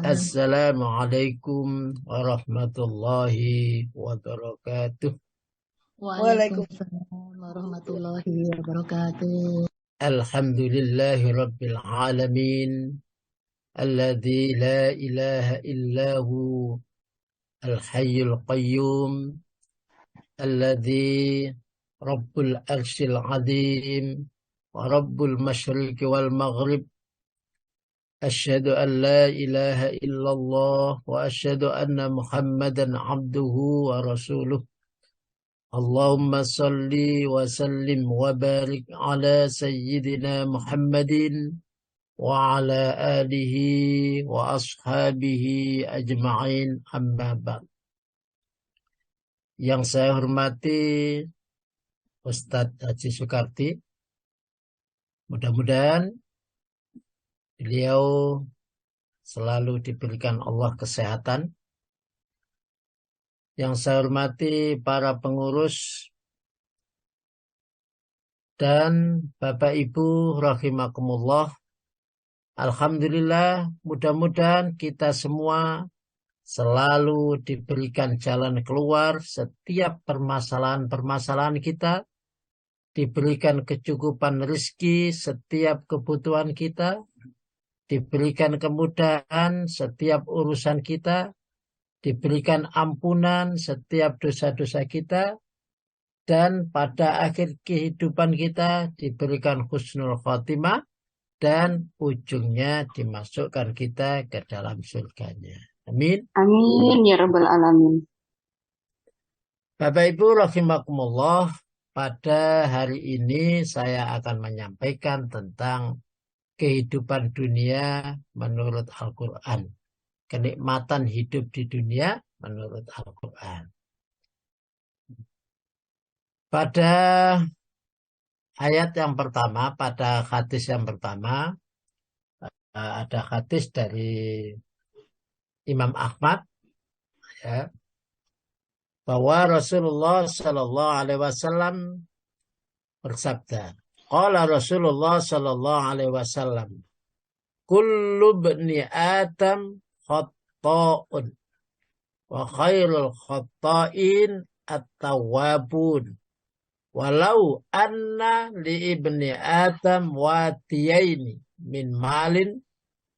Assalamualaikum warahmatullahi wabarakatuh. Waalaikumsalam warahmatullahi wabarakatuh. Alhamdulillahi rabbil alamin. Alladzi la ilaha illahu al-hayyul qayyum. Alladzi rabbul arsyil azim. Wa rabbul masyriqi wal maghrib. Asyhadu an la ilaha illallah wa asyhadu anna Muhammadan abduhu wa rasuluh. Allahumma salli wa sallim wa barik ala sayyidina Muhammadin wa ala alihi wa ashabihi ajma'in, amma ba'd. Yang saya hormati Ustadz Haji Soekarti, mudah-mudahan beliau selalu diberikan Allah kesehatan. Yang saya hormati para pengurus dan Bapak Ibu rahimakumullah. Alhamdulillah, mudah-mudahan kita semua selalu diberikan jalan keluar setiap permasalahan-permasalahan kita, diberikan kecukupan rezeki setiap kebutuhan kita, diberikan kemudahan setiap urusan kita, diberikan ampunan setiap dosa-dosa kita, dan pada akhir kehidupan kita diberikan husnul khotimah, dan ujungnya dimasukkan kita ke dalam surganya. Amin. Amin ya rabbal alamin. Bapak Ibu rahimakumullah, pada hari ini saya akan menyampaikan tentang kehidupan dunia menurut Al-Quran. Kenikmatan hidup di dunia menurut Al-Quran. Pada ayat yang pertama, pada hadis yang pertama, ada hadis dari Imam Ahmad, ya, bahwa Rasulullah Shallallahu Alaihi Wasallam bersabda, qala Rasulullah Shallallahu Alaihi Wasallam, kullu bni Adam khatta'un wa khairul khatta'in at-tawwabun walau anna li ibni Adam watiyaini min malin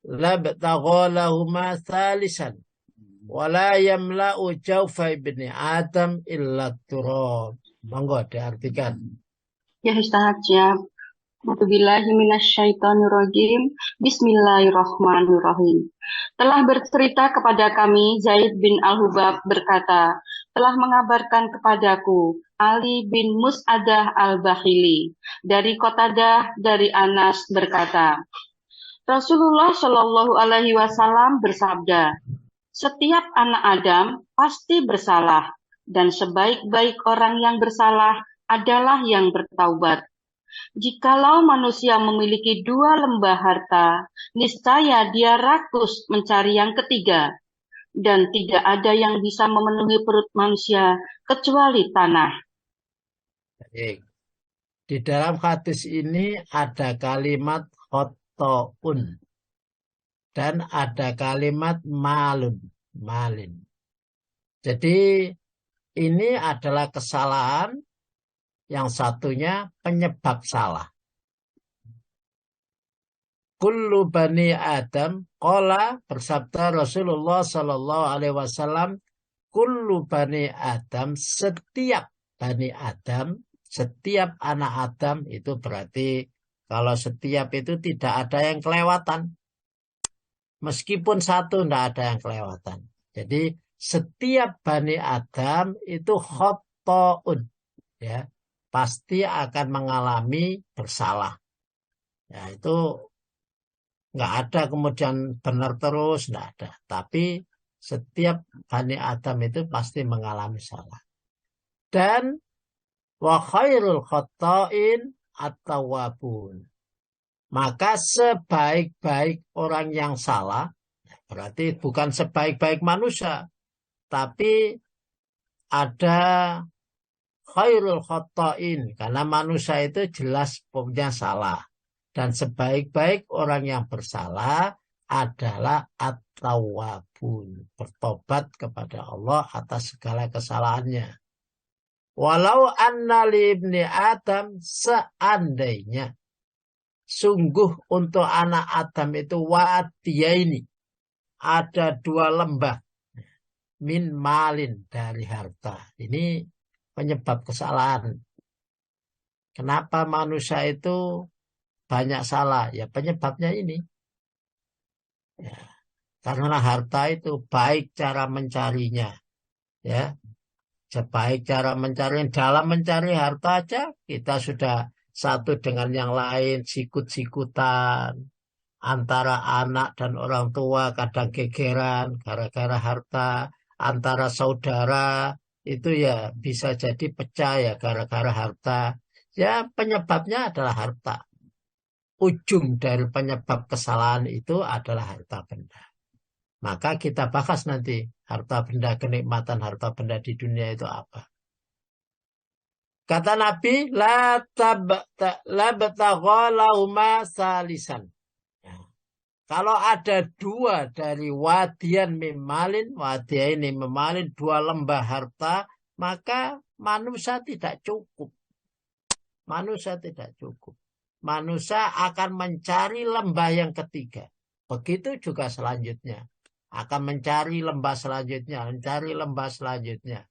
labtaghalahuma thalisan wala yamla'u jawfa ibni Adam illa turab. Monggo diartikan. Ya Ustaz, siap. A'udzubillahi minasyaitonirrajim. Bismillahirrahmanirrahim. Telah bercerita kepada kami Zaid bin Al-Hubab berkata, telah mengabarkan kepadaku Ali bin Mus'adah Al-Bakhili dari Qatadah dari Anas berkata, Rasulullah Shallallahu Alaihi Wasallam bersabda, setiap anak Adam pasti bersalah dan sebaik-baik orang yang bersalah adalah yang bertaubat. Jikalau manusia memiliki 2 lembah harta, niscaya dia rakus mencari yang ketiga, dan tidak ada yang bisa memenuhi perut manusia kecuali tanah. Baik. Di dalam hadis ini ada kalimat khotoun dan ada kalimat malin. Jadi ini adalah kesalahan, yang satunya penyebab salah. Kullu bani Adam, qala bersabda Rasulullah Sallallahu Alaihi Wasallam, kullu bani Adam, setiap bani Adam, setiap anak Adam, itu berarti kalau setiap itu tidak ada yang kelewatan. Meskipun satu tidak ada yang kelewatan. Jadi setiap bani Adam itu khotoun, ya, pasti akan mengalami bersalah. Ya, itu nggak ada kemudian benar terus, nggak ada. Tapi setiap bani Adam itu pasti mengalami salah. Dan wa khairul khatta'in at-tawwabun. Maka sebaik-baik orang yang salah, berarti bukan sebaik-baik manusia, tapi ada khairul khatta'in, karena manusia itu jelas punya salah. Dan sebaik-baik orang yang bersalah, adalah at-tawwabun, bertobat kepada Allah atas segala kesalahannya. Walau anna li ibni Adam, seandainya sungguh untuk anak Adam itu wadiyaini, ada 2 lembah min malin, dari harta. Ini penyebab kesalahan. Kenapa manusia itu banyak salah? Ya penyebabnya ini. Ya, karena harta itu baik cara mencarinya. Ya, sebaik cara mencari, dalam mencari harta aja kita sudah satu dengan yang lain, sikut-sikutan. Antara anak dan orang tua kadang gegeran gara-gara harta. Antara saudara itu ya bisa jadi pecah ya gara-gara harta. Ya penyebabnya adalah harta. Ujung dari penyebab kesalahan itu adalah harta benda. Maka kita bahas nanti harta benda, kenikmatan harta benda di dunia itu apa. Kata Nabi, la betaghalahuma salisan. Kalau ada 2 dari wadian mimalin, wadian ini memalin 2 lembah harta, maka manusia tidak cukup. Manusia tidak cukup. Manusia akan mencari lembah yang ketiga. Begitu juga selanjutnya. Akan mencari lembah selanjutnya, mencari lembah selanjutnya.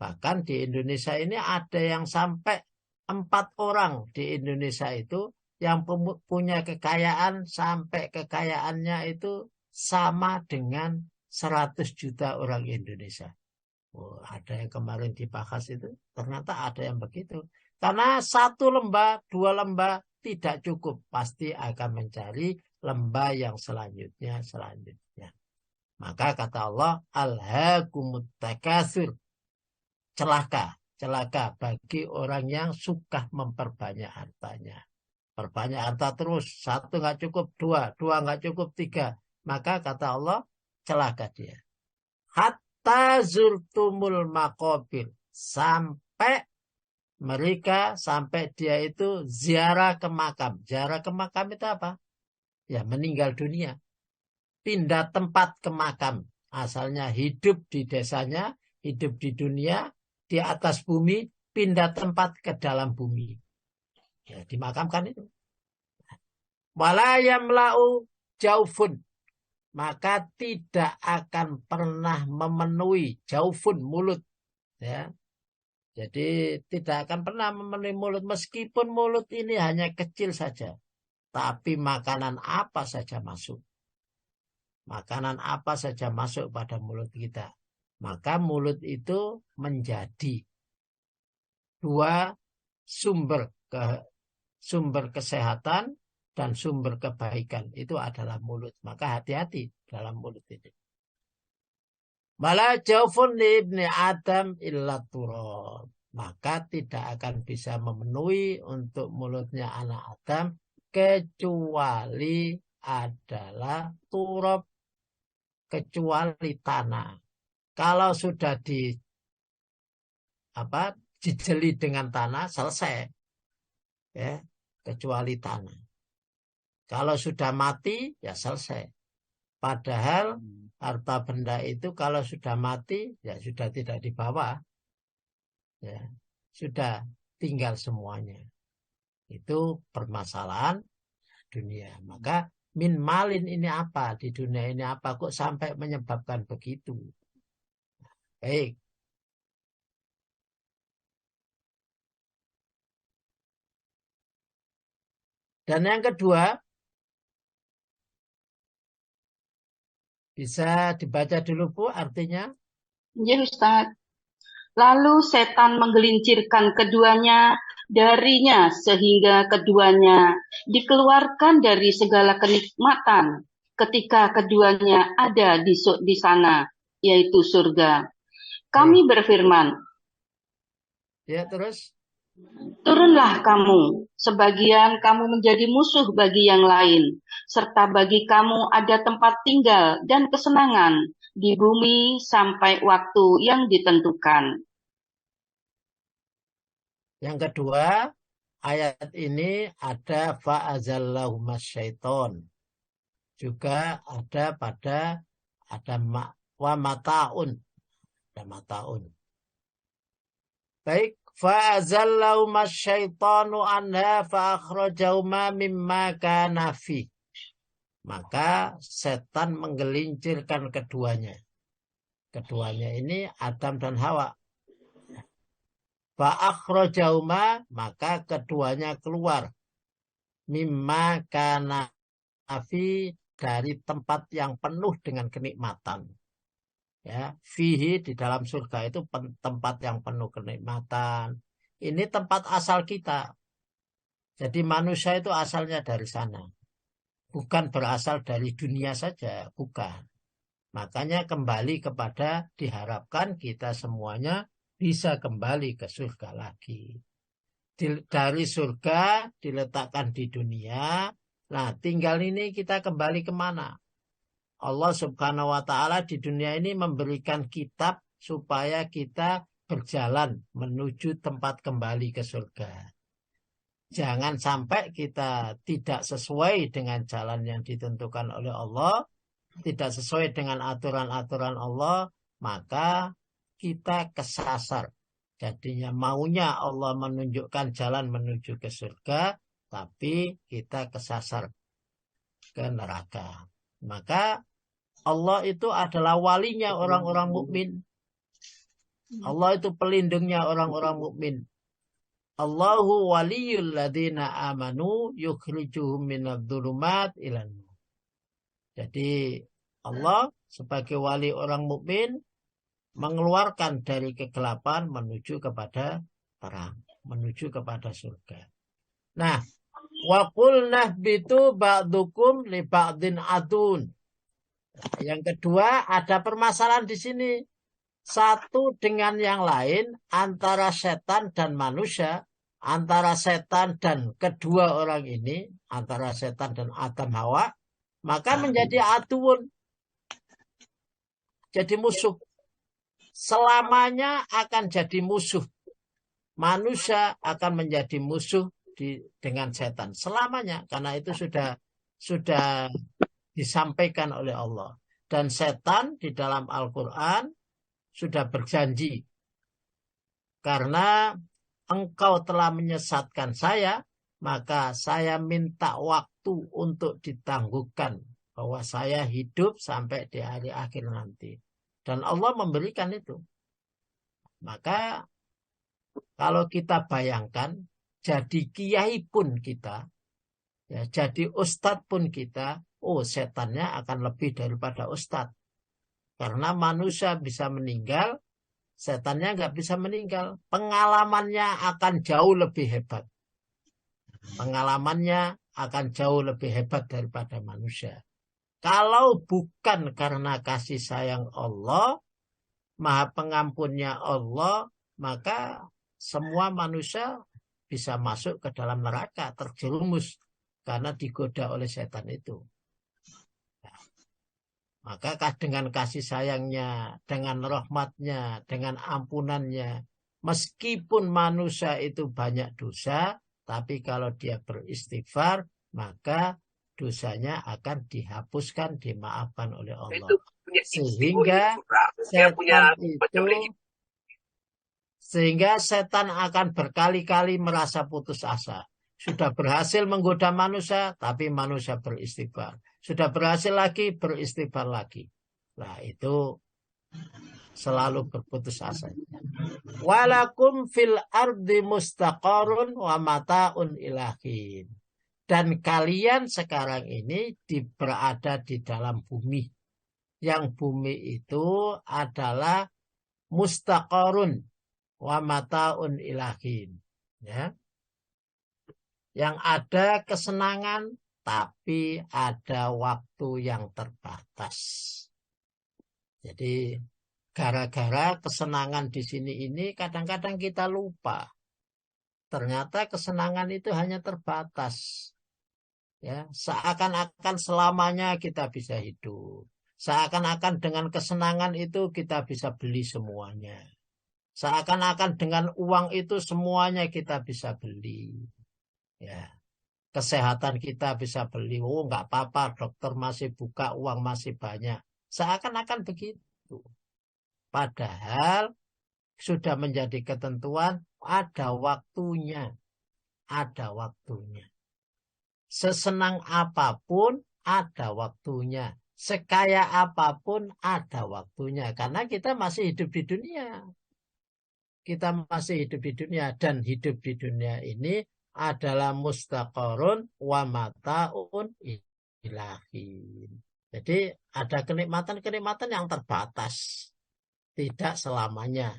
Bahkan di Indonesia ini ada yang sampai 4 orang di Indonesia itu yang punya kekayaan sampai kekayaannya itu sama dengan 100 juta orang Indonesia. Oh, ada yang kemarin dibahas itu, ternyata ada yang begitu. Karena 1 lembah, 2 lembah tidak cukup. Pasti akan mencari lembah yang selanjutnya. Maka kata Allah, alhaakumut takatsur. Celaka bagi orang yang suka memperbanyak hartanya. Perbanyak harta terus, 1 nggak cukup, 2 nggak cukup, 3. Maka kata Allah, celaka dia. Hatta zurtumul maqabir, sampai dia itu ziarah ke makam. Ziarah ke makam itu apa? Ya meninggal dunia. Pindah tempat ke makam. Asalnya hidup di desanya, hidup di dunia, di atas bumi, pindah tempat ke dalam bumi. Ya, dimakamkan itu. Wala yamla'u jaufun, maka tidak akan pernah memenuhi jaufun, mulut. Ya. Jadi tidak akan pernah memenuhi mulut, meskipun mulut ini hanya kecil saja. Tapi makanan apa saja masuk. Makanan apa saja masuk pada mulut kita. Maka mulut itu menjadi 2 sumber kesehatan dan sumber kebaikan. Itu adalah mulut. Maka hati-hati dalam mulut itu. Mala jaufun ibni Adam illa turab. Maka tidak akan bisa memenuhi untuk mulutnya anak Adam kecuali adalah turab, kecuali tanah. Kalau sudah dijeli dengan tanah, selesai. Ya, kecuali tanah. Kalau sudah mati, ya selesai. Padahal harta benda itu kalau sudah mati, ya sudah tidak dibawa. Ya, sudah tinggal semuanya. Itu permasalahan dunia. Maka min malin ini apa? Di dunia ini apa? Kok sampai menyebabkan begitu? Baik. Dan yang kedua, bisa dibaca dulu Bu artinya. Ya Ustaz. Lalu setan menggelincirkan keduanya darinya sehingga keduanya dikeluarkan dari segala kenikmatan ketika keduanya ada di sana, yaitu surga. Kami berfirman, Ya, terus. turunlah kamu, sebagian kamu menjadi musuh bagi yang lain, serta bagi kamu ada tempat tinggal dan kesenangan di bumi sampai waktu yang ditentukan. Yang kedua, ayat ini ada fa'azallahumas syaiton. juga ada pada wa mataun, ada mataun. Baik, fa'azallahuma syaitanu anha fa'akhrajahuma mimma kana fi. Maka setan menggelincirkan keduanya. Keduanya ini Adam dan Hawa. Fa'akhrajahuma, maka keduanya keluar. Mimma kana fi, dari tempat yang penuh dengan kenikmatan. Ya, fihi, di dalam surga itu tempat yang penuh kenikmatan. Ini tempat asal kita. Jadi manusia itu asalnya dari sana. Bukan berasal dari dunia saja, bukan. Makanya kembali kepada, diharapkan kita semuanya bisa kembali ke surga lagi. Dari surga diletakkan di dunia. Nah, tinggal ini kita kembali kemana? Allah Subhanahu wa ta'ala di dunia ini memberikan kitab supaya kita berjalan menuju tempat kembali ke surga. Jangan sampai kita tidak sesuai dengan jalan yang ditentukan oleh Allah, tidak sesuai dengan aturan-aturan Allah, maka kita kesasar. Jadinya maunya Allah menunjukkan jalan menuju ke surga, tapi kita kesasar ke neraka. Maka Allah itu adalah walinya orang-orang mukmin. Allah itu pelindungnya orang-orang mukmin. Allahu waliyul ladzina amanu yukhrijuhum minadh-dhulumat ilan nur. Jadi Allah sebagai wali orang mukmin mengeluarkan dari kegelapan menuju kepada terang, menuju kepada surga. Nah, wa qulna bitu ba'dukum li ba'din adun. Yang kedua, ada permasalahan di sini. Satu dengan yang lain, antara setan dan manusia, antara setan dan kedua orang ini, antara setan dan Adam Hawa, maka menjadi aduun. Jadi musuh. Selamanya akan jadi musuh. Manusia akan menjadi musuh dengan setan. Selamanya. Karena itu sudah disampaikan oleh Allah. Dan setan di dalam Al-Quran sudah berjanji. Karena engkau telah menyesatkan saya, maka saya minta waktu untuk ditangguhkan. Bahwa saya hidup sampai di hari akhir nanti. Dan Allah memberikan itu. Maka kalau kita bayangkan, jadi kiai pun kita, ya, jadi ustadz pun kita, oh setannya akan lebih daripada ustadz. Karena manusia bisa meninggal, setannya nggak bisa meninggal. Pengalamannya akan jauh lebih hebat. Pengalamannya akan jauh lebih hebat daripada manusia. Kalau bukan karena kasih sayang Allah, Maha Pengampunnya Allah, maka semua manusia bisa masuk ke dalam neraka, terjerumus karena digoda oleh setan itu. Maka dengan kasih sayangnya, dengan rahmatnya, dengan ampunannya, meskipun manusia itu banyak dosa, tapi kalau dia beristighfar, maka dosanya akan dihapuskan, dimaafkan oleh Allah. Sehingga setan akan berkali-kali merasa putus asa. Sudah berhasil menggoda manusia, tapi manusia beristighfar. Sudah berhasil lagi, beristighfar lagi. Nah, itu selalu berputus asa. Walakum fil ardi mustaqarun wa mata'un ilahin. Dan kalian sekarang ini berada di dalam bumi. Yang bumi itu adalah mustaqarun wa mata'un ilahin. Ya. Yang ada kesenangan, tapi ada waktu yang terbatas. Jadi gara-gara kesenangan di sini ini kadang-kadang kita lupa. Ternyata kesenangan itu hanya terbatas. Ya, seakan-akan selamanya kita bisa hidup. Seakan-akan dengan kesenangan itu kita bisa beli semuanya. Seakan-akan dengan uang itu semuanya kita bisa beli. Ya. kesehatan kita bisa beli. Oh, nggak apa-apa, dokter masih buka, uang masih banyak. Seakan-akan begitu. Padahal sudah menjadi ketentuan, ada waktunya. Ada waktunya. Sesenang apapun, ada waktunya. Sekaya apapun, ada waktunya. Karena kita masih hidup di dunia. Kita masih hidup di dunia. Dan hidup di dunia ini adalah mustaqarun wa mata'un ilahin. Jadi ada kenikmatan-kenikmatan yang terbatas. Tidak selamanya.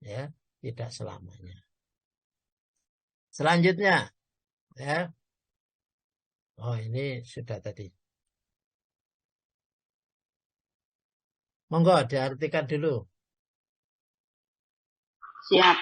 Ya, tidak selamanya. Selanjutnya. Ya. Oh, ini sudah tadi. Monggo diartikan dulu. Siap.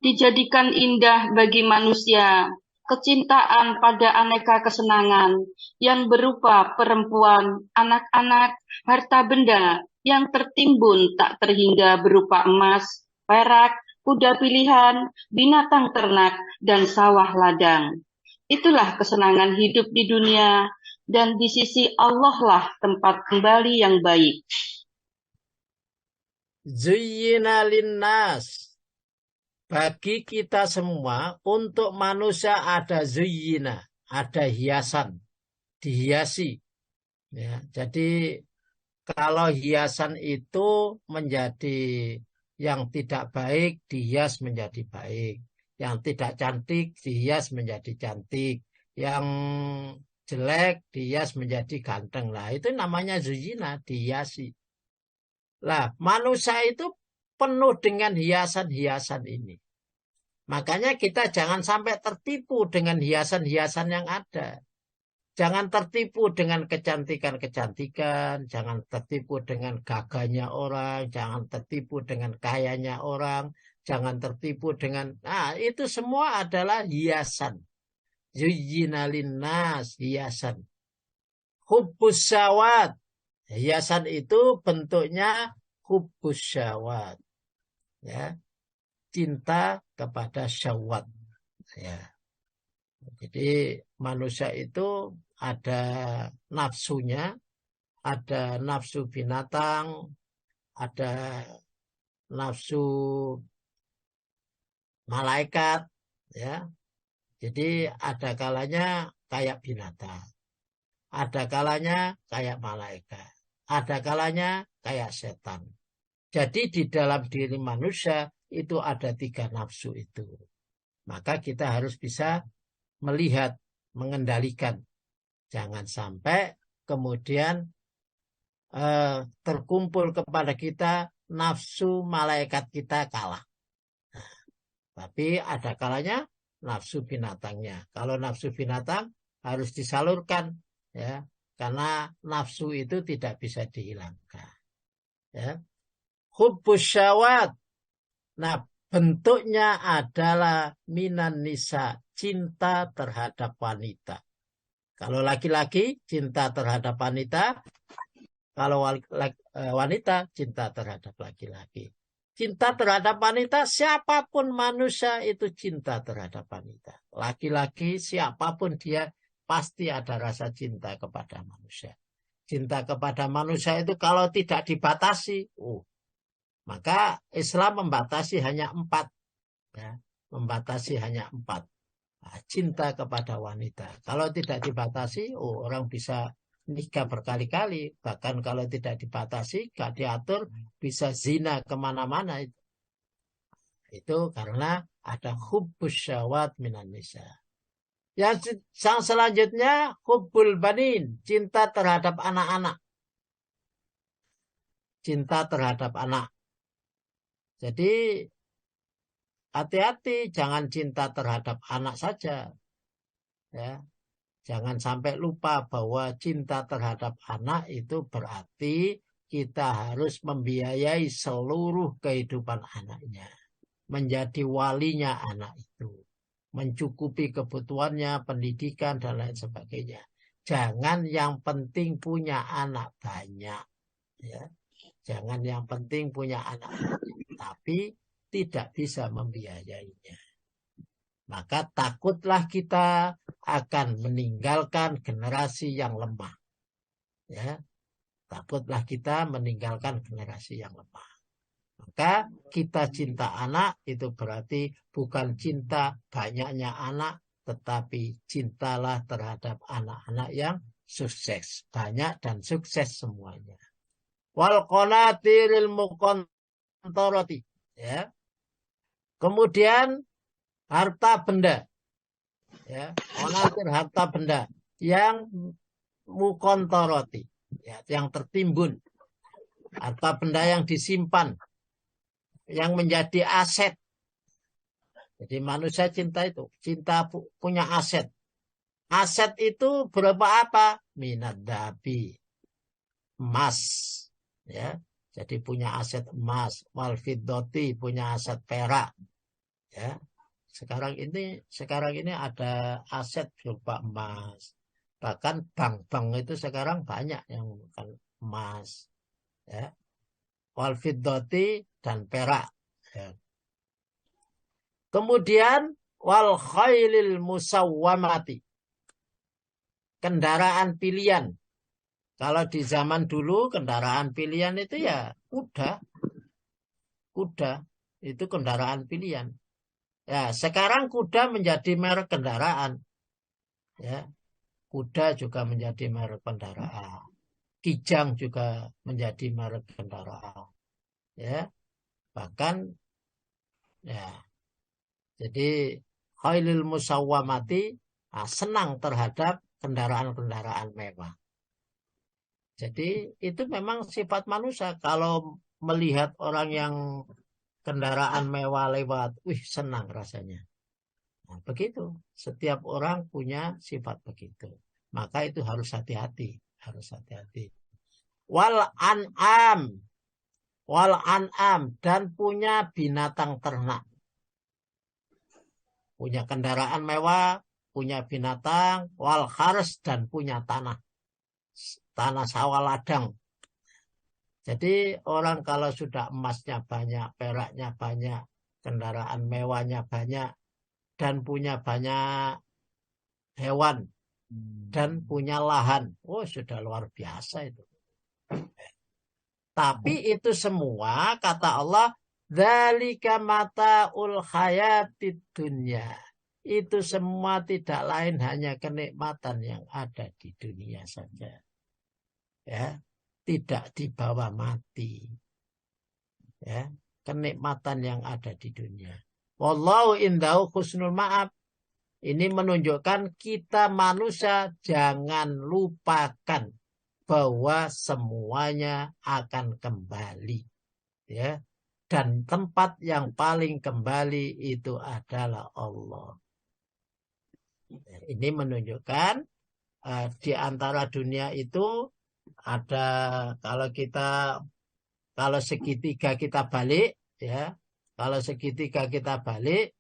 Dijadikan indah bagi manusia kecintaan pada aneka kesenangan yang berupa perempuan, anak-anak, harta benda yang tertimbun tak terhingga berupa emas, perak, kuda pilihan, binatang ternak, dan sawah ladang. Itulah kesenangan hidup di dunia, dan di sisi Allah lah tempat kembali yang baik. Zuyyina linnas. Bagi kita semua, untuk manusia ada zuyyina, ada hiasan, dihiasi. Ya, jadi kalau hiasan itu menjadi yang tidak baik, dihias menjadi baik. Yang tidak cantik, dihias menjadi cantik. Yang jelek, dihias menjadi ganteng. Nah, itu namanya zuyyina, dihiasi. Lah, manusia itu penuh dengan hiasan-hiasan ini. Makanya kita jangan sampai tertipu dengan hiasan-hiasan yang ada. Jangan tertipu dengan kecantikan-kecantikan, jangan tertipu dengan gagahnya orang, jangan tertipu dengan kayanya orang, jangan tertipu dengan... Nah, itu semua adalah hiasan. Zuyyina linnas, hiasan. Hubbus syawat. Hiasan itu bentuknya hubbus syawat. Ya. Cinta kepada syahwat. Ya. Jadi manusia itu ada nafsunya, ada nafsu binatang, ada nafsu malaikat, ya. Jadi ada kalanya kayak binatang, ada kalanya kayak malaikat, ada kalanya kayak setan. Jadi di dalam diri manusia itu ada 3 nafsu itu. Maka kita harus bisa melihat, mengendalikan. Jangan sampai kemudian terkumpul kepada kita nafsu malaikat kita kalah. Nah, tapi ada kalanya nafsu binatangnya. Kalau nafsu binatang harus disalurkan, ya, karena nafsu itu tidak bisa dihilangkan. Ya. Hubbus syawat. Nah, bentuknya adalah minan nisa, cinta terhadap wanita. Kalau laki-laki cinta terhadap wanita, kalau wanita cinta terhadap laki-laki. Cinta terhadap wanita, siapapun manusia itu cinta terhadap wanita. Laki-laki, siapapun dia, pasti ada rasa cinta kepada manusia. Cinta kepada manusia itu kalau tidak dibatasi, maka Islam membatasi hanya 4. Ya, membatasi hanya 4. Nah, cinta kepada wanita. Kalau tidak dibatasi, orang bisa nikah berkali-kali. Bahkan kalau tidak dibatasi, gak diatur, bisa zina kemana-mana. Itu karena ada hubbus syawat minan nisa. Yang selanjutnya, hubbul banin. Cinta terhadap anak-anak. Cinta terhadap anak. Jadi hati-hati, jangan cinta terhadap anak saja. Ya. Jangan sampai lupa bahwa cinta terhadap anak itu berarti kita harus membiayai seluruh kehidupan anaknya. Menjadi walinya anak itu. Mencukupi kebutuhannya, pendidikan, dan lain sebagainya. Jangan yang penting punya anak banyak. Ya. Jangan yang penting punya anak banyak. Tapi tidak bisa membiayainya. maka takutlah kita akan meninggalkan generasi yang lemah. Ya, takutlah kita meninggalkan generasi yang lemah. Maka kita cinta anak itu berarti bukan cinta banyaknya anak, tetapi cintalah terhadap anak-anak yang sukses, banyak dan sukses semuanya. Wal qanatiril muqantarati, ya. Kemudian harta benda, ya, qanatir harta benda yang muqantarati, ya, yang tertimbun, harta benda yang disimpan, yang menjadi aset. Jadi manusia cinta itu, cinta punya aset. Aset itu berupa apa? Minad dabi, emas, ya. Jadi punya aset emas, wal fiddati, punya aset perak, ya. Sekarang ini ada aset berupa emas. Bahkan bank-bank itu sekarang banyak yang bukan emas, ya. Wal fiddati dan perak, ya. Kemudian wal khailil musawwamati, kendaraan pilihan. Kalau di zaman dulu kendaraan pilihan itu ya kuda. Kuda itu kendaraan pilihan. Ya, sekarang kuda menjadi merek kendaraan. Ya, kuda juga menjadi merek kendaraan. Kijang juga menjadi merek kendaraan. Ya, bahkan ya. Jadi khailil musawwamati, senang terhadap kendaraan-kendaraan mewah. Jadi itu memang sifat manusia. Kalau melihat orang yang kendaraan mewah lewat, wih senang rasanya. Nah, begitu. Setiap orang punya sifat begitu. Maka itu harus hati-hati. Harus hati-hati. Wal an'am dan punya binatang ternak. Punya kendaraan mewah, punya binatang, wal khars dan punya tanah sawah ladang. Jadi orang kalau sudah emasnya banyak, peraknya banyak, kendaraan mewahnya banyak, dan punya banyak hewan, dan punya lahan, oh sudah luar biasa itu. Tapi itu semua kata Allah, dzalika mata'ul hayatid dunya. Itu semua tidak lain hanya kenikmatan yang ada di dunia saja. Ya, tidak dibawa mati. Ya, kenikmatan yang ada di dunia. Wallahu indahu husnul ma'ab. Ini menunjukkan kita manusia jangan lupakan bahwa semuanya akan kembali. Ya, dan tempat yang paling kembali itu adalah Allah. Ini menunjukkan di antara dunia itu ada, kalau segitiga kita balik, ya, kalau segitiga kita balik,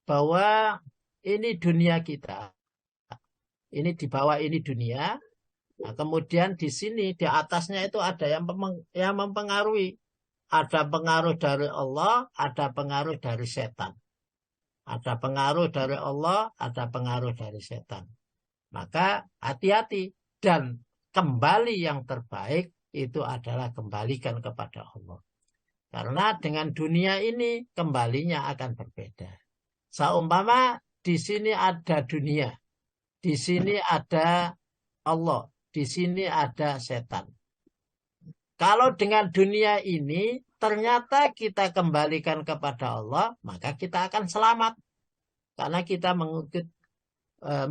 bahwa ini dunia kita, ini di bawah ini dunia. Nah, kemudian di sini di atasnya itu ada yang mempengaruhi, ada pengaruh dari Allah, ada pengaruh dari setan, ada pengaruh dari Allah, ada pengaruh dari setan. Maka hati-hati, dan kembali yang terbaik itu adalah kembalikan kepada Allah. Karena dengan dunia ini kembalinya akan berbeda. Seumpama di sini ada dunia, di sini ada Allah, di sini ada setan. Kalau dengan dunia ini ternyata kita kembalikan kepada Allah, maka kita akan selamat. Karena kita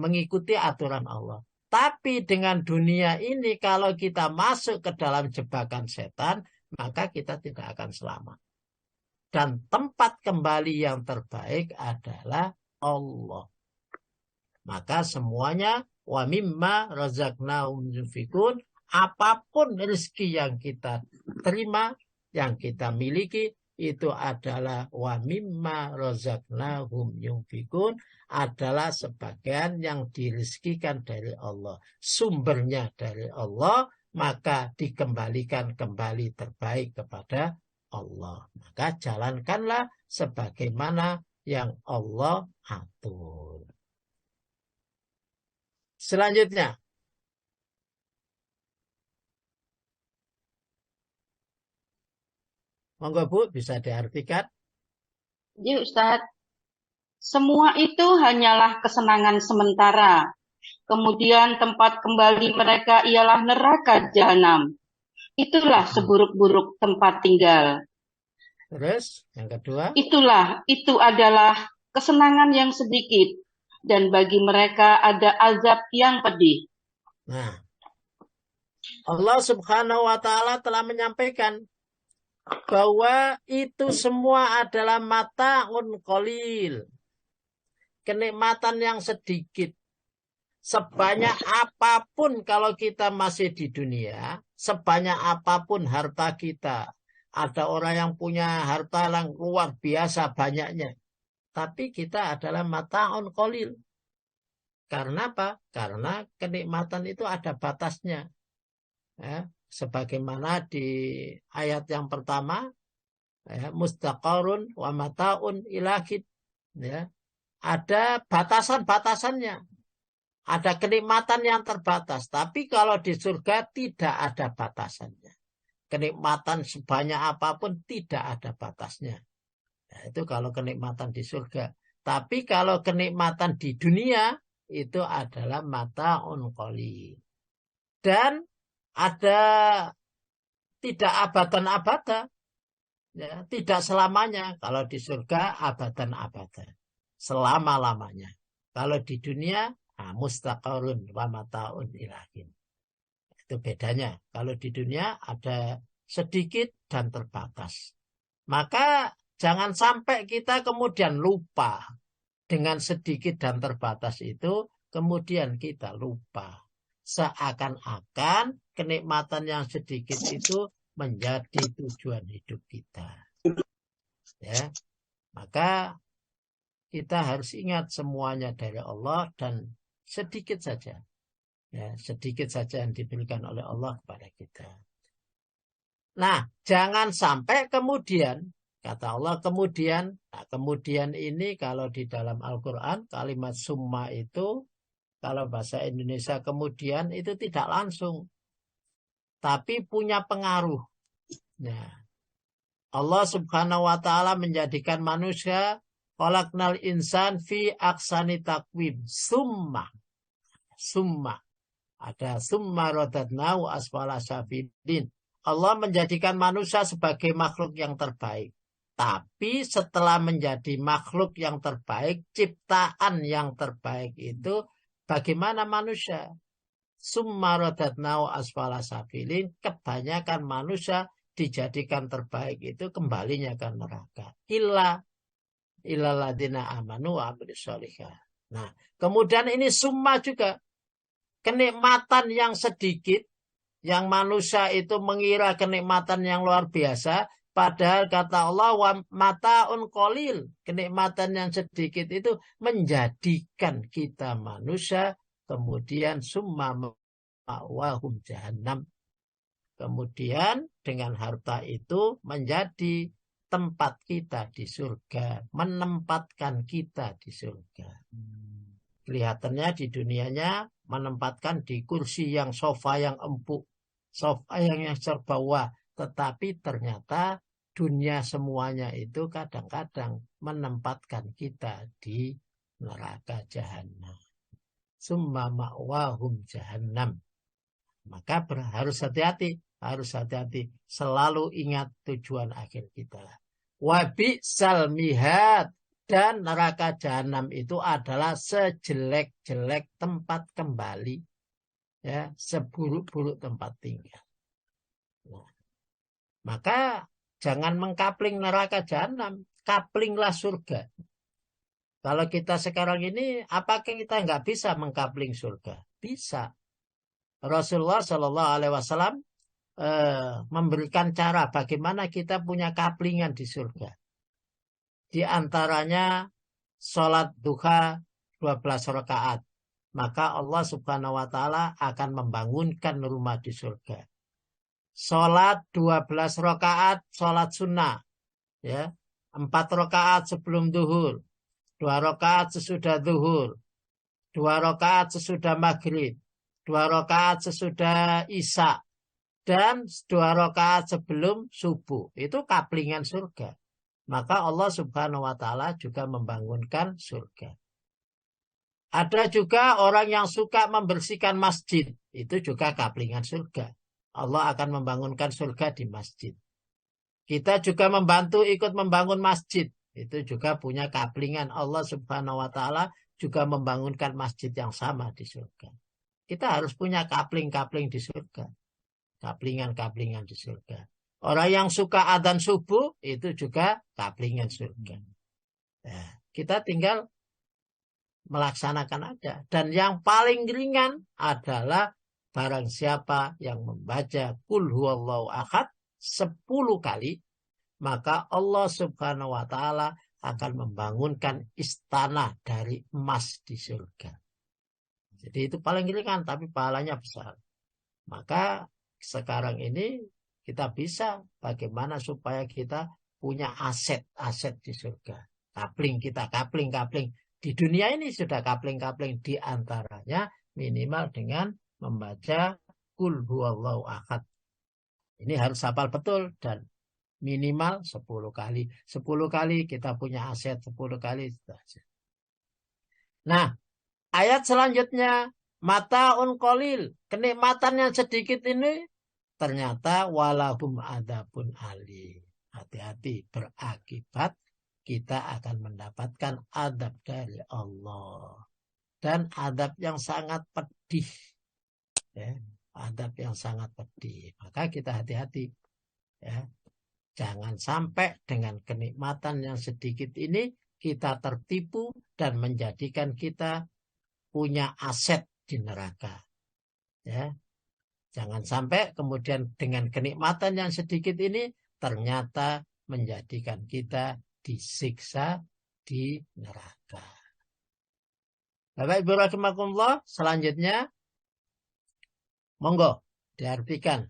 mengikuti aturan Allah. Tapi dengan dunia ini kalau kita masuk ke dalam jebakan setan, maka kita tidak akan selamat. Dan tempat kembali yang terbaik adalah Allah. Maka semuanya wa mimma razaqnahum yunfikun, apapun rezeki yang kita terima, yang kita miliki, itu adalah wa mimma razaqnahum yunfikun, adalah sebagian yang direzekikan dari Allah, sumbernya dari Allah, maka dikembalikan kembali terbaik kepada Allah. Maka jalankanlah sebagaimana yang Allah atur. Selanjutnya, monggo Bu, bisa diartikan. Jadi Ustadz, semua itu hanyalah kesenangan sementara. Kemudian tempat kembali mereka ialah neraka jahanam. Itulah seburuk-buruk tempat tinggal. Terus yang kedua, Itu adalah kesenangan yang sedikit, dan bagi mereka ada azab yang pedih. nah, Allah Subhanahu wa Ta'ala telah menyampaikan bahwa itu semua adalah mata'un qalil, kenikmatan yang sedikit. Sebanyak apapun kalau kita masih di dunia, sebanyak apapun harta kita, ada orang yang punya harta yang luar biasa banyaknya, tapi kita adalah mata'un qalil. Karena apa? Karena kenikmatan itu ada batasnya. Ya, sebagaimana di ayat yang pertama, ya, mustaqarun wa mata'un ilahid. Ya, ada batasan-batasannya. Ada kenikmatan yang terbatas. Tapi kalau di surga tidak ada batasannya. Kenikmatan sebanyak apapun tidak ada batasnya. Nah, itu kalau kenikmatan di surga. Tapi kalau kenikmatan di dunia, itu adalah mata'un qalil. Dan ada tidak abadan-abadan. Ya, tidak selamanya. Kalau di surga abadan-abadan. Selama-lamanya. Kalau di dunia, mustaqarun wa mata'un ilahin. Itu bedanya. Kalau di dunia ada sedikit dan terbatas. Maka jangan sampai kita kemudian lupa dengan sedikit dan terbatas itu, kemudian kita lupa. Seakan-akan kenikmatan yang sedikit itu menjadi tujuan hidup kita. Ya, maka kita harus ingat semuanya dari Allah dan sedikit saja. Ya, sedikit saja yang diberikan oleh Allah kepada kita. Nah, jangan sampai kemudian, kata Allah kemudian, nah kemudian ini kalau di dalam Al-Quran, kalimat summa itu, kalau bahasa Indonesia kemudian itu tidak langsung. Tapi punya pengaruh. Nah, Allah Subhanahu wa Ta'ala menjadikan manusia khalaqnal insan fi aksani takwim. Summa. Ada summa radadnahu asfala safilin. Allah menjadikan manusia sebagai makhluk yang terbaik. Tapi setelah menjadi makhluk yang terbaik, ciptaan yang terbaik itu bagaimana manusia? Summa radadnahu asfala safilin. Kebanyakan manusia dijadikan terbaik itu kembalinya ke neraka. Illalladzina amanu wa amilus sholihat. Nah, kemudian ini summa juga. Kenikmatan yang sedikit, yang manusia itu mengira kenikmatan yang luar biasa, padahal kata Allah, wa mata'un qalil, kenikmatan yang sedikit itu menjadikan kita manusia, kemudian summa ma'wahum jahannam. Kemudian dengan harta itu menjadi tempat kita di surga, menempatkan kita di surga. Kelihatannya di dunianya menempatkan di kursi yang sofa yang empuk, sofa yang serba wah, tetapi ternyata dunia semuanya itu kadang-kadang menempatkan kita di neraka jahanam. Summa ma'wahum jahannam. Maka harus hati-hati, selalu ingat tujuan akhir kita. Wabi'sal mihad. Dan neraka jahanam itu adalah sejelek-jelek tempat kembali. Ya, seburuk-buruk tempat tinggal. Nah, maka jangan mengkapling neraka jahanam, kaplinglah surga. Kalau kita sekarang ini, apakah kita nggak bisa mengkapling surga? Bisa. Rasulullah Shallallahu Alaihi Wasallam memberikan cara bagaimana kita punya kaplingan di surga. Di antaranya sholat duha 12 rakaat. Maka Allah Subhanahu wa Ta'ala akan membangunkan rumah di surga. Sholat 12 rakaat, sholat sunnah. Ya, 4 rakaat sebelum duhur. 2 rakaat sesudah zuhur, 2 rakaat sesudah maghrib, 2 rakaat sesudah isya, dan 2 rakaat sebelum subuh. Itu kaplingan surga. Maka Allah Subhanahu wa Ta'ala juga membangunkan surga. Ada juga orang yang suka membersihkan masjid. Itu juga kaplingan surga. Allah akan membangunkan surga di masjid. Kita juga membantu ikut membangun masjid. Itu juga punya kaplingan. Allah Subhanahu wa Ta'ala juga membangunkan masjid yang sama di surga. Kita harus punya kapling-kapling di surga. Kaplingan-kaplingan di surga. Orang yang suka adzan subuh itu juga kaplingan surga. Nah, kita tinggal melaksanakan aja. Dan yang paling ringan adalah barang siapa yang membaca Qul huwallahu ahad 10 kali, maka Allah Subhanahu wa Ta'ala akan membangunkan istana dari emas di surga. Jadi itu paling ringan, tapi pahalanya besar. Maka sekarang ini kita bisa bagaimana supaya kita punya aset-aset di surga. Kapling kita, kapling-kapling. Di dunia ini sudah kapling-kapling, di antaranya minimal dengan membaca Qul huwallahu ahad. Ini harus hafal betul dan minimal 10 kali. 10 kali kita punya aset, 10 kali. Nah, ayat selanjutnya, mataun qalil, kenikmatan yang sedikit ini ternyata walahum adzabun alim. Hati-hati, berakibat kita akan mendapatkan adab dari Allah. Dan adab yang sangat pedih. Ya, adab yang sangat pedih. Maka kita hati-hati. Ya. Jangan sampai dengan kenikmatan yang sedikit ini kita tertipu dan menjadikan kita punya aset di neraka. Ya. Jangan sampai kemudian dengan kenikmatan yang sedikit ini ternyata menjadikan kita disiksa di neraka. Bapak Ibu rahimakumullah, selanjutnya monggo diartikan.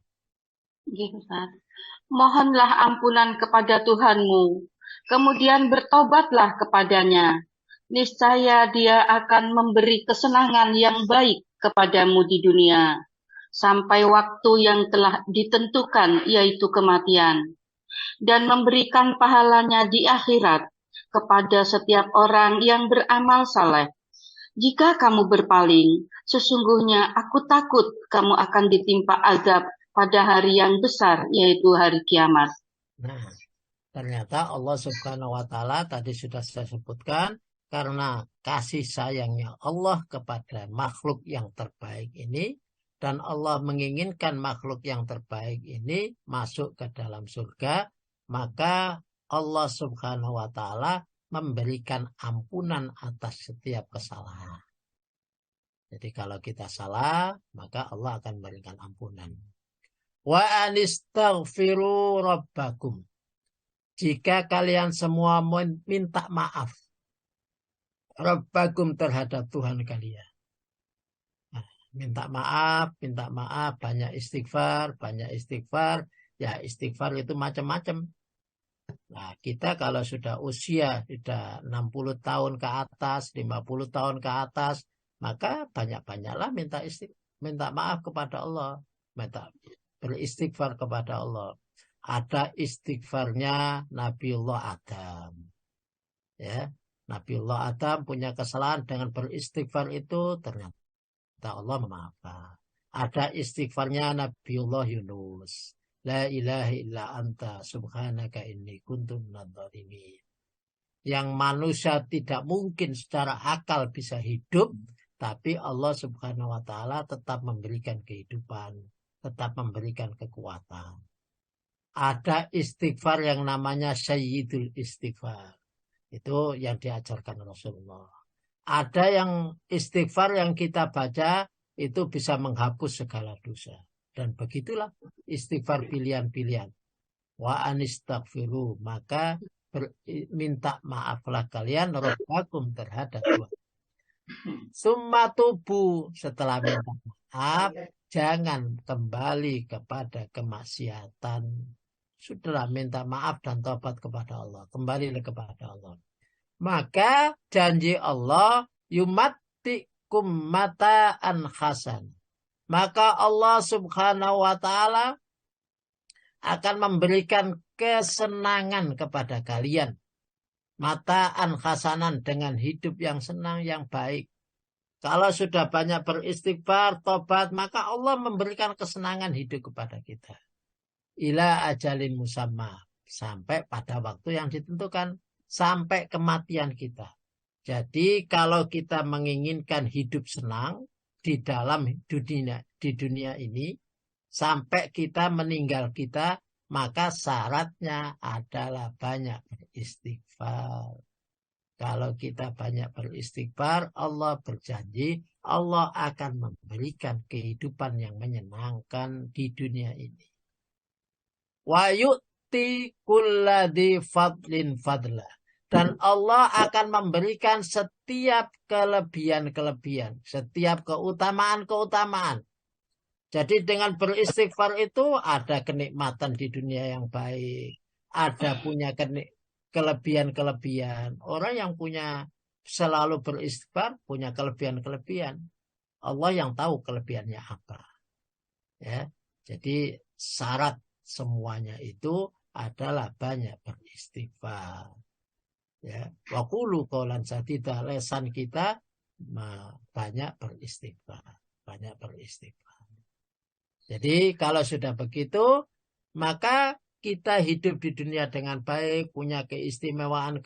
Mohonlah ampunan kepada Tuhanmu, kemudian bertobatlah kepadanya. Niscaya Dia akan memberi kesenangan yang baik kepadamu di dunia, sampai waktu yang telah ditentukan, yaitu kematian, dan memberikan pahalanya di akhirat kepada setiap orang yang beramal saleh. Jika kamu berpaling, sesungguhnya aku takut kamu akan ditimpa azab pada hari yang besar, yaitu hari kiamat. Nah, ternyata Allah Subhanahu wa Ta'ala tadi sudah saya sebutkan, karena kasih sayangnya Allah kepada makhluk yang terbaik ini, dan Allah menginginkan makhluk yang terbaik ini masuk ke dalam surga, maka Allah Subhanahu wa Ta'ala memberikan ampunan atas setiap kesalahan. Jadi kalau kita salah, maka Allah akan memberikan ampunan. Wa anistaghfiru rabbakum. Jika kalian semua minta maaf rabbakum terhadap Tuhan kalian. Nah, minta maaf, banyak istighfar. Ya istighfar itu macam-macam. Nah, kita kalau sudah usia sudah 60 tahun ke atas, 50 tahun ke atas, maka banyak-banyaklah minta maaf kepada Allah, beristighfar kepada Allah. Ada istighfarnya Nabiullah Adam. Ya, Nabiullah Adam punya kesalahan, dengan beristighfar itu ternyata Allah memaafkan. Ada istighfarnya Nabiullah Yunus. La ilaha illa anta subhanaka inni kuntu minadh-dhalimin. Yang manusia tidak mungkin secara akal bisa hidup, tapi Allah Subhanahu wa Ta'ala tetap memberikan kehidupan, tetap memberikan kekuatan. Ada istighfar yang namanya Sayyidul Istighfar. Itu yang diajarkan Rasulullah. Ada yang istighfar yang kita baca itu bisa menghapus segala dosa. Dan begitulah istighfar pilihan-pilihan. Wa anistaghfiru, maka minta maaflah kalian rabbakum terhadap Tuhan. Summa tubu, setelah minta maaf, jangan kembali kepada kemaksiatan. Sudahlah minta maaf dan tobat kepada Allah. Kembalilah kepada Allah. Maka janji Allah yumatikum mata'an hasan. Maka Allah subhanahu wa ta'ala akan memberikan kesenangan kepada kalian. Mata'an hasanan, dengan hidup yang senang, yang baik. Kalau sudah banyak beristighfar, tobat, maka Allah memberikan kesenangan hidup kepada kita. Ila ajalin musamma, sampai pada waktu yang ditentukan, sampai kematian kita. Jadi kalau kita menginginkan hidup senang di dalam dunia ini, sampai kita meninggal kita, maka syaratnya adalah banyak beristighfar. Kalau kita banyak beristighfar, Allah berjanji Allah akan memberikan kehidupan yang menyenangkan di dunia ini. Wa yu'ti kulladzi fadlin fadla. Dan Allah akan memberikan setiap kelebihan-kelebihan, setiap keutamaan-keutamaan. Jadi dengan beristighfar itu ada kenikmatan di dunia yang baik, ada punya kelebihan-kelebihan. Orang yang punya selalu beristighfar punya kelebihan-kelebihan. Allah yang tahu kelebihannya apa. Ya. Jadi syarat semuanya itu adalah banyak beristighfar. Ya. Wa qulu qawlan sadida, lesan kita banyak beristighfar, banyak beristighfar. Jadi kalau sudah begitu, maka kita hidup di dunia dengan baik, punya keistimewaan,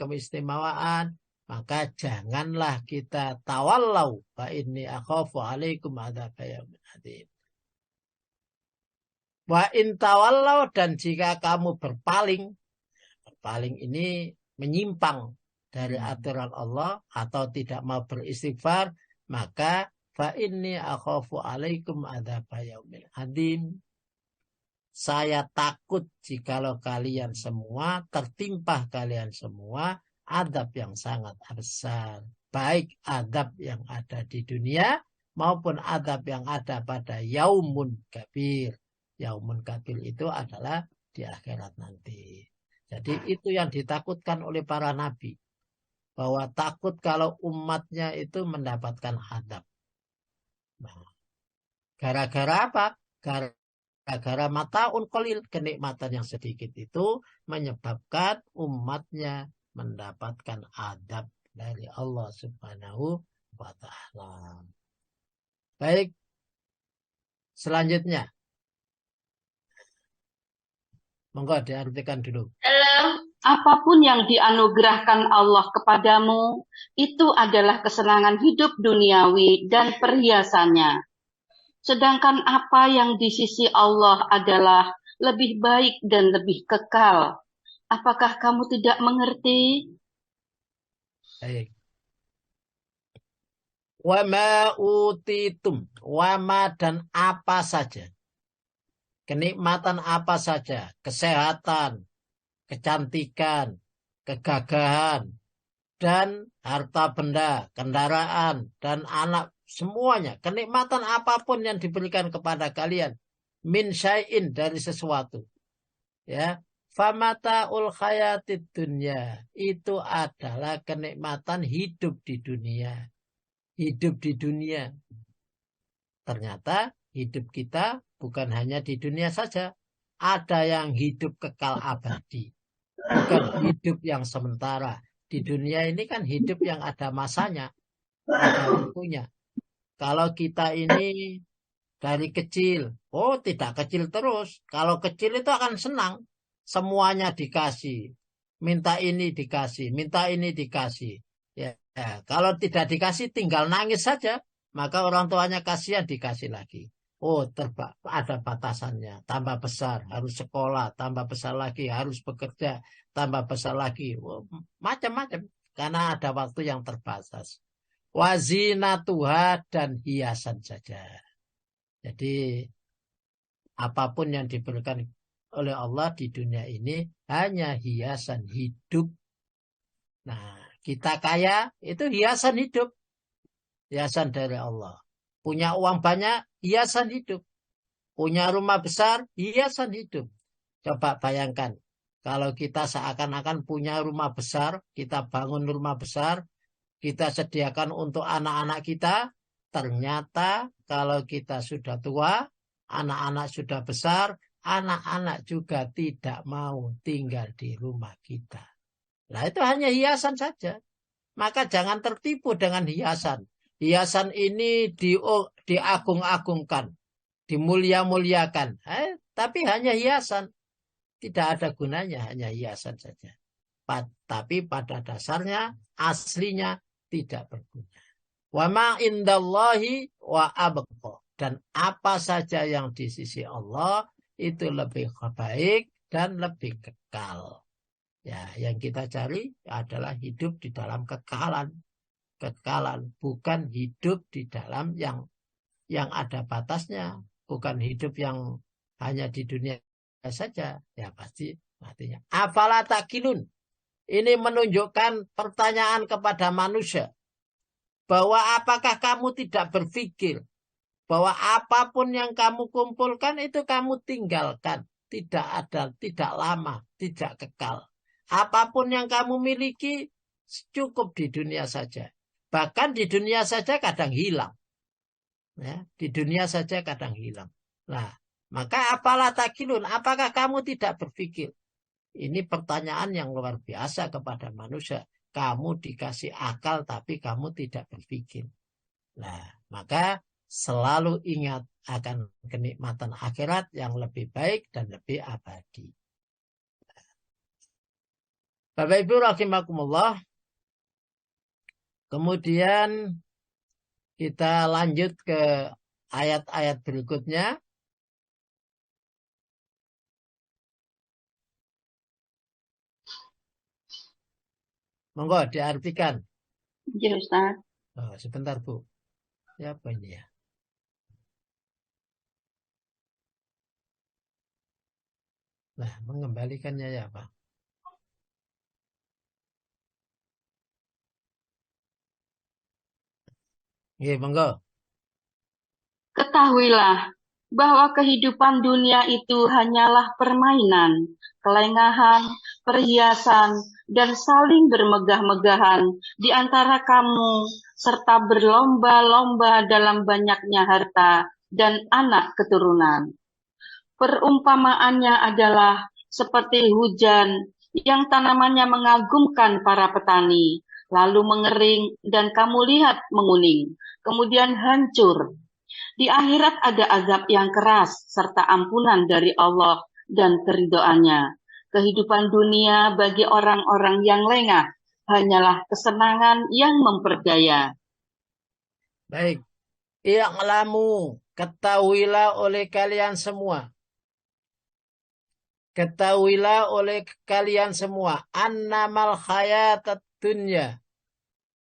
maka janganlah kita tawallau fa inni akhafu alaikum adzaba yaumin adzim. Wa in tawallau, dan jika kamu berpaling ini menyimpang dari aturan Allah atau tidak mau beristighfar, maka fa inni akhafu alaikum adzaba yaumil adzim. Saya takut jikalau kalian semua tertimpa kalian semua azab yang sangat besar, baik azab yang ada di dunia maupun azab yang ada pada yaumun kabir. Yaumun kabir itu adalah di akhirat nanti. Jadi itu yang ditakutkan oleh para nabi, bahwa takut kalau umatnya itu mendapatkan azab. Nah, gara-gara apa? Gara-gara mataun qalil, kenikmatan yang sedikit itu menyebabkan umatnya mendapatkan adab dari Allah Subhanahu wa ta'ala. Baik, selanjutnya. Monggo diartikan dulu. Apapun yang dianugerahkan Allah kepadamu, itu adalah kesenangan hidup duniawi dan perhiasannya. Sedangkan apa yang di sisi Allah adalah lebih baik dan lebih kekal. Apakah kamu tidak mengerti? Baik. Wama utitum, wama dan apa saja. Kenikmatan apa saja, kesehatan, kecantikan, kegagahan, dan harta benda, kendaraan, dan anak, semuanya. Kenikmatan apapun yang diberikan kepada kalian. Min syai'in, dari sesuatu. Ya. Famata'ul hayatid dunya. Itu adalah kenikmatan hidup di dunia. Hidup di dunia. Ternyata hidup kita bukan hanya di dunia saja. Ada yang hidup kekal abadi. Bukan hidup yang sementara. Di dunia ini kan hidup yang ada masanya. Ada waktunya. Kalau kita ini dari kecil. Oh, tidak kecil terus. Kalau kecil itu akan senang. Semuanya dikasih. Minta ini dikasih. Minta ini dikasih. Ya, kalau tidak dikasih tinggal nangis saja. Maka orang tuanya kasihan, dikasih lagi. Oh, ada batasannya. Tambah besar, harus sekolah. Tambah besar lagi, harus bekerja. Tambah besar lagi. Oh, macam-macam. Karena ada waktu yang terbatas. Wazinatuha, dan hiasan saja. Jadi, apapun yang diberikan oleh Allah di dunia ini hanya hiasan hidup. Nah, kita kaya, itu hiasan hidup. Hiasan dari Allah. Punya uang banyak, hiasan hidup. Punya rumah besar, hiasan hidup. Coba bayangkan. Kalau kita seakan-akan punya rumah besar, kita bangun rumah besar, kita sediakan untuk anak-anak kita, ternyata kalau kita sudah tua, anak-anak sudah besar, anak-anak juga tidak mau tinggal di rumah kita. Nah, itu hanya hiasan saja. Maka jangan tertipu dengan hiasan. Hiasan ini diagung-agungkan, dimulia-muliakan. Tapi hanya hiasan. Tidak ada gunanya, hanya hiasan saja. Tapi pada dasarnya, aslinya tidak berguna. Wa ma indallahi wa abqa. Dan apa saja yang di sisi Allah itu lebih baik dan lebih kekal. Ya, yang kita cari adalah hidup di dalam kekekalan. Kekekalan, bukan hidup di dalam yang ada batasnya, bukan hidup yang hanya di dunia saja. Ya pasti artinya. Afala takilun. Ini menunjukkan pertanyaan kepada manusia. Bahwa apakah kamu tidak berpikir bahwa apapun yang kamu kumpulkan itu kamu tinggalkan. Tidak ada, tidak lama, tidak kekal. Apapun yang kamu miliki cukup di dunia saja. Bahkan di dunia saja kadang hilang. Ya, di dunia saja kadang hilang. Nah, maka apalah takilun? Apakah kamu tidak berpikir? Ini pertanyaan yang luar biasa kepada manusia. Kamu dikasih akal tapi kamu tidak berpikir. Nah, maka selalu ingat akan kenikmatan akhirat yang lebih baik dan lebih abadi. Bapak Ibu rahimakumullah. Kemudian kita lanjut ke ayat-ayat berikutnya. Monggo diartikan. Ya, Ustaz. Oh, sebentar Bu. Siapa ini ya? Nah, mengembalikannya ya Pak. Iya, monggo. Ketahuilah bahwa kehidupan dunia itu hanyalah permainan, kelengahan, perhiasan, dan saling bermegah-megahan di antara kamu, serta berlomba-lomba dalam banyaknya harta dan anak keturunan. Perumpamaannya adalah seperti hujan yang tanamannya mengagumkan para petani, lalu mengering dan kamu lihat menguning, kemudian hancur. Di akhirat ada azab yang keras serta ampunan dari Allah dan keridhoannya. Kehidupan dunia bagi orang-orang yang lengah hanyalah kesenangan yang memperdaya. Baik. I'lamu, ketahuilah oleh kalian semua. Ketahuilah oleh kalian semua. Annamal hayatud dunya.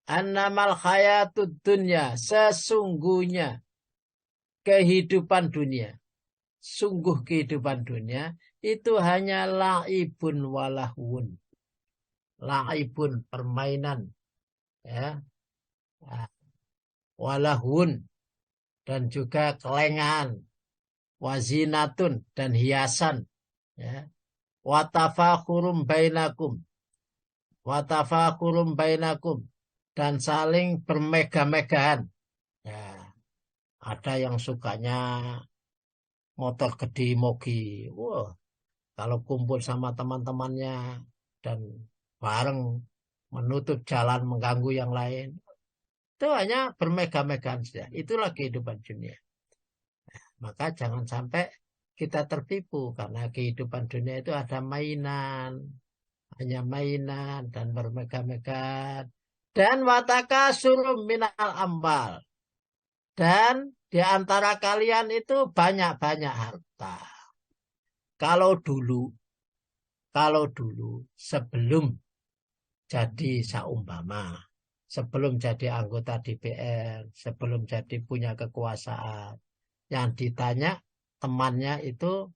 Annamal hayatud dunya. Sesungguhnya kehidupan dunia. Sungguh kehidupan dunia itu hanya la'ibun walahun. La'ibun, permainan. Ya. Walahun. Dan juga kelengahan. Wazinatun dan hiasan. Ya. Watafakhurum bainakum. Watafakhurum bainakum. Dan saling bermegah-megahan. Ya. Ada yang sukanya motor gede mogi. Wah, kalau kumpul sama teman-temannya dan bareng menutup jalan mengganggu yang lain. Itu hanya bermegah-megahan saja. Itulah kehidupan dunia. Maka jangan sampai kita tertipu karena kehidupan dunia itu ada mainan, hanya mainan dan bermegah-megahan. Dan wataka surum minal ambal. Dan di antara kalian itu banyak-banyak harta. Kalau dulu sebelum jadi saumpama, sebelum jadi anggota DPR, sebelum jadi punya kekuasaan, yang ditanya temannya itu,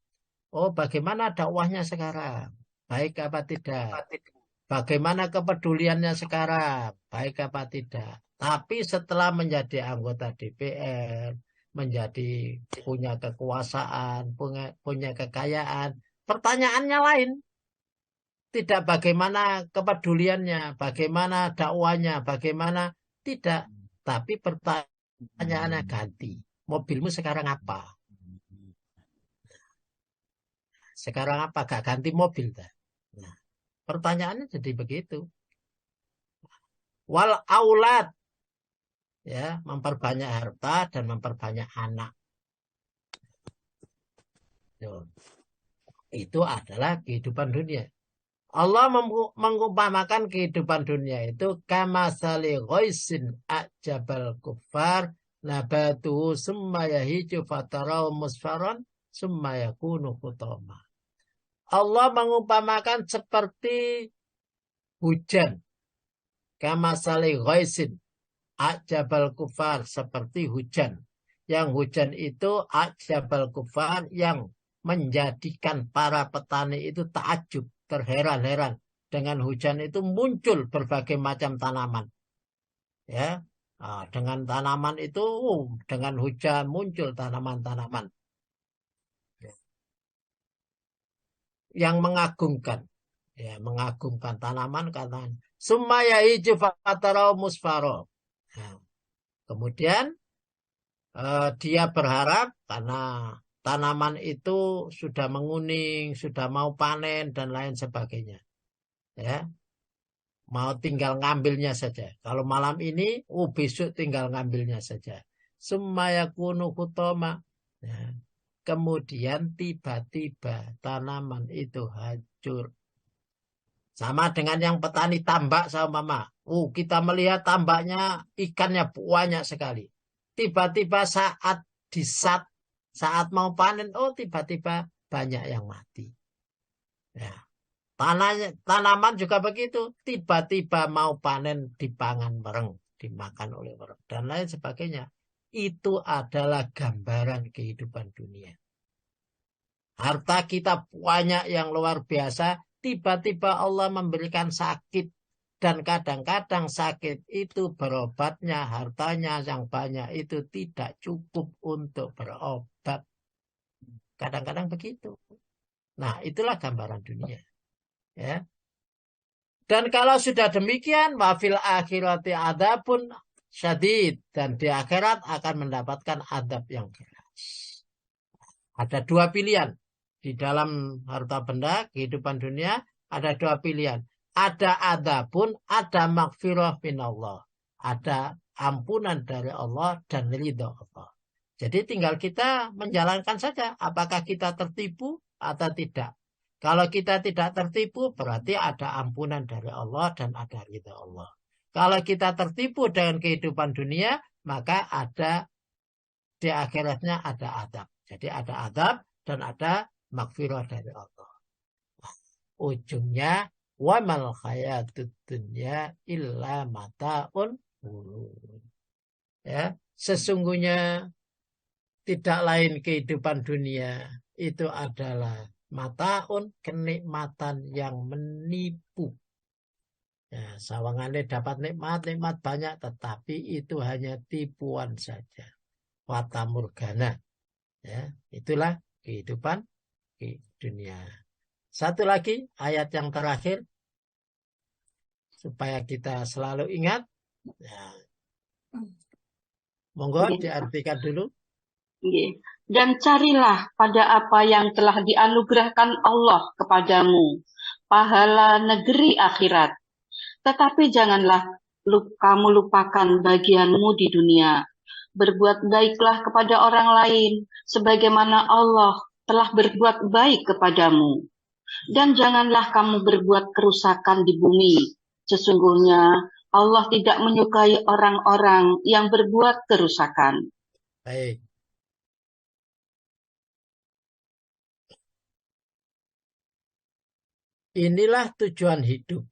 oh bagaimana dakwahnya sekarang? Baik apa tidak? Bagaimana kepeduliannya sekarang? Baik apa tidak? Tapi setelah menjadi anggota DPR, menjadi punya kekuasaan, punya kekayaan, pertanyaannya lain. Tidak bagaimana kepeduliannya, bagaimana dakwanya, bagaimana tidak. Tapi pertanyaannya ganti. Mobilmu sekarang apa? Sekarang apa? Gak ganti mobil. Nah, pertanyaannya jadi begitu. Wal aulad. Ya, memperbanyak harta dan memperbanyak anak. Itu adalah kehidupan dunia. Allah mengumpamakan kehidupan dunia itu kama sali ghaisin ajabal kufar nabatuhu summa yahiju fatarau musfaron summa yakunu hutama. Allah mengumpamakan seperti hujan. Kama sali ghaisin ajabal kufar, seperti hujan. Yang hujan itu ajabal kufar, yang menjadikan para petani itu takjub, terheran-heran. Dengan hujan itu muncul berbagai macam tanaman. Ya, dengan tanaman itu, dengan hujan muncul tanaman-tanaman yang mengagumkan. Ya, mengagumkan tanaman katanya. Sumaya hiju fatarau musfaro. Nah, kemudian dia berharap karena tanaman itu sudah menguning, sudah mau panen dan lain sebagainya. Ya, mau tinggal ngambilnya saja. Kalau malam ini, besok tinggal ngambilnya saja. Sumaya kunu hutoma. Ya. Kemudian tiba-tiba tanaman itu hancur. Sama dengan yang petani tambak sama mama. Kita melihat tambaknya, ikannya banyak sekali. Tiba-tiba saat mau panen, tiba-tiba banyak yang mati. Ya. Tanaman juga begitu. Tiba-tiba mau panen, dipangan bareng, dimakan oleh orang. Dan lain sebagainya. Itu adalah gambaran kehidupan dunia. Harta kita banyak yang luar biasa. Tiba-tiba Allah memberikan sakit. Dan kadang-kadang sakit itu berobatnya, hartanya yang banyak itu tidak cukup untuk berobat. Kadang-kadang begitu. Nah, itulah gambaran dunia. Ya. Dan kalau sudah demikian, wafil akhirati adabun syadid. Dan di akhirat akan mendapatkan adab yang keras. Ada dua pilihan. Di dalam harta benda, kehidupan dunia, ada dua pilihan. Ada adabun, ada makfirah minallah. Ada ampunan dari Allah dan ridha Allah. Jadi tinggal kita menjalankan saja. Apakah kita tertipu atau tidak. Kalau kita tidak tertipu, berarti ada ampunan dari Allah dan ada ridha Allah. Kalau kita tertipu dengan kehidupan dunia, maka ada di akhiratnya ada adab. Jadi ada adab dan ada makfirah dari Allah. Ujungnya wamal hayatud dunya illa mataun ghurur. Ya, sesungguhnya tidak lain kehidupan dunia itu adalah mataun, kenikmatan yang menipu. Ya, sawangannya dapat nikmat banyak, tetapi itu hanya tipuan saja. Fata morgana. Ya, itulah kehidupan di dunia. Satu lagi ayat yang terakhir supaya kita selalu ingat. Ya. Monggo diartikan dulu. Dan carilah pada apa yang telah dianugerahkan Allah kepadamu, pahala negeri akhirat. Tetapi janganlah kamu lupakan bagianmu di dunia. Berbuat baiklah kepada orang lain, sebagaimana Allah telah berbuat baik kepadamu. Dan janganlah kamu berbuat kerusakan di bumi. Sesungguhnya Allah tidak menyukai orang-orang yang berbuat kerusakan. Baik. Inilah tujuan hidup.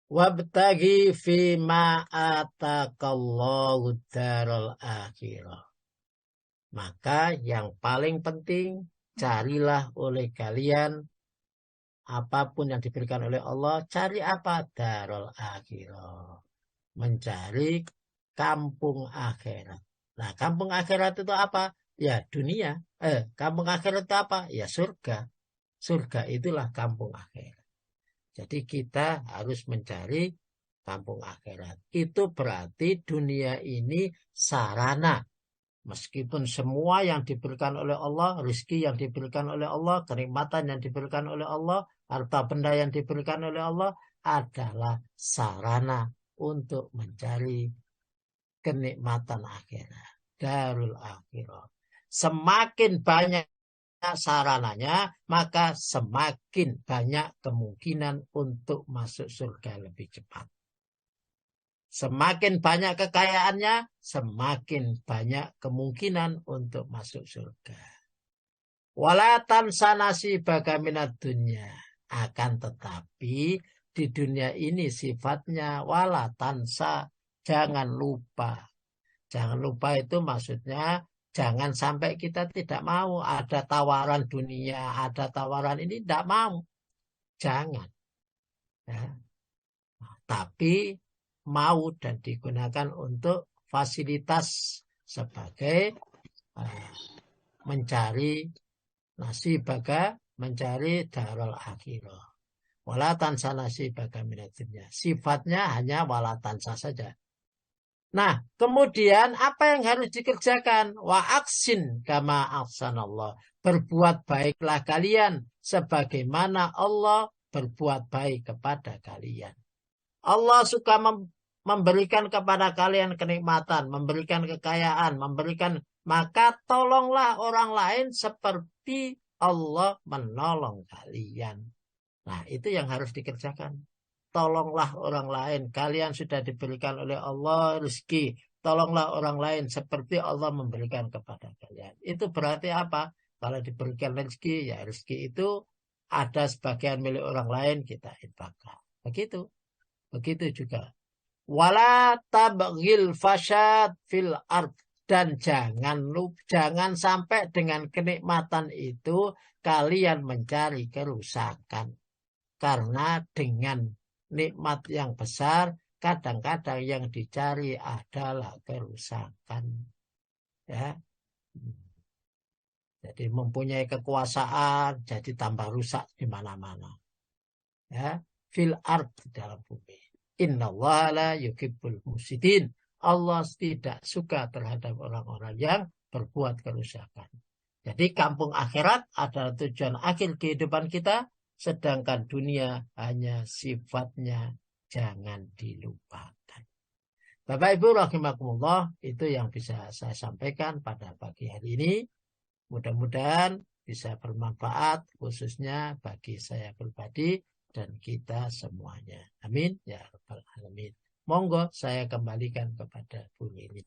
Wabtagi fima atakallahu daral akhirah. Maka yang paling penting, carilah oleh kalian apapun yang diberikan oleh Allah. Cari apa? Darul akhirah. Mencari kampung akhirat. Nah, kampung akhirat itu apa? Ya dunia. Kampung akhirat itu apa? Ya surga. Surga itulah kampung akhirat. Jadi kita harus mencari kampung akhirat. Itu berarti dunia ini sarana. Meskipun semua yang diberikan oleh Allah, rezeki yang diberikan oleh Allah, kenikmatan yang diberikan oleh Allah, harta benda yang diberikan oleh Allah adalah sarana untuk mencari kenikmatan akhirat. Darul akhirah. Semakin banyak sarananya, maka semakin banyak kemungkinan untuk masuk surga lebih cepat. Semakin banyak kekayaannya, semakin banyak kemungkinan untuk masuk surga. Wala tansa nasibaka minad dunya. Akan tetapi di dunia ini sifatnya wala tansa, jangan lupa. Jangan lupa itu maksudnya jangan sampai kita tidak mau. Ada tawaran dunia, ada tawaran ini, tidak mau. Jangan. Ya. Tapi mau dan digunakan untuk fasilitas sebagai mencari nasibaga, mencari darul akhirah. Wala tansa nasibaga minad dunya. Sifatnya hanya wala tansa saja. Nah, kemudian apa yang harus dikerjakan? Wa aksin kama ahsanallah. Berbuat baiklah kalian sebagaimana Allah berbuat baik kepada kalian. Allah suka memberikan kepada kalian kenikmatan, memberikan kekayaan, maka tolonglah orang lain seperti Allah menolong kalian. Nah, itu yang harus dikerjakan. Tolonglah orang lain. Kalian sudah diberikan oleh Allah rezeki. Tolonglah orang lain seperti Allah memberikan kepada kalian. Itu berarti apa? Kalau diberikan rezeki, ya rezeki itu ada sebagian milik orang lain, kita infakkan. Begitu. Begitu juga. Wala tabghil fasad fil ard. Dan jangan sampai dengan kenikmatan itu kalian mencari kerusakan. Karena dengan nikmat yang besar, kadang-kadang yang dicari adalah kerusakan. Ya. Jadi mempunyai kekuasaan, jadi tambah rusak di mana-mana. Ya. Fil ard, dalam bumi. Innallaha la yuhibbul mufsidin. Allah tidak suka terhadap orang-orang yang berbuat kerusakan. Jadi kampung akhirat adalah tujuan akhir kehidupan kita. Sedangkan dunia hanya sifatnya jangan dilupakan. Bapak Ibu rahimakumullah, itu yang bisa saya sampaikan pada pagi hari ini. Mudah-mudahan bisa bermanfaat khususnya bagi saya pribadi dan kita semuanya. Amin ya rabbal alamin. Monggo saya kembalikan kepada Bu Lili.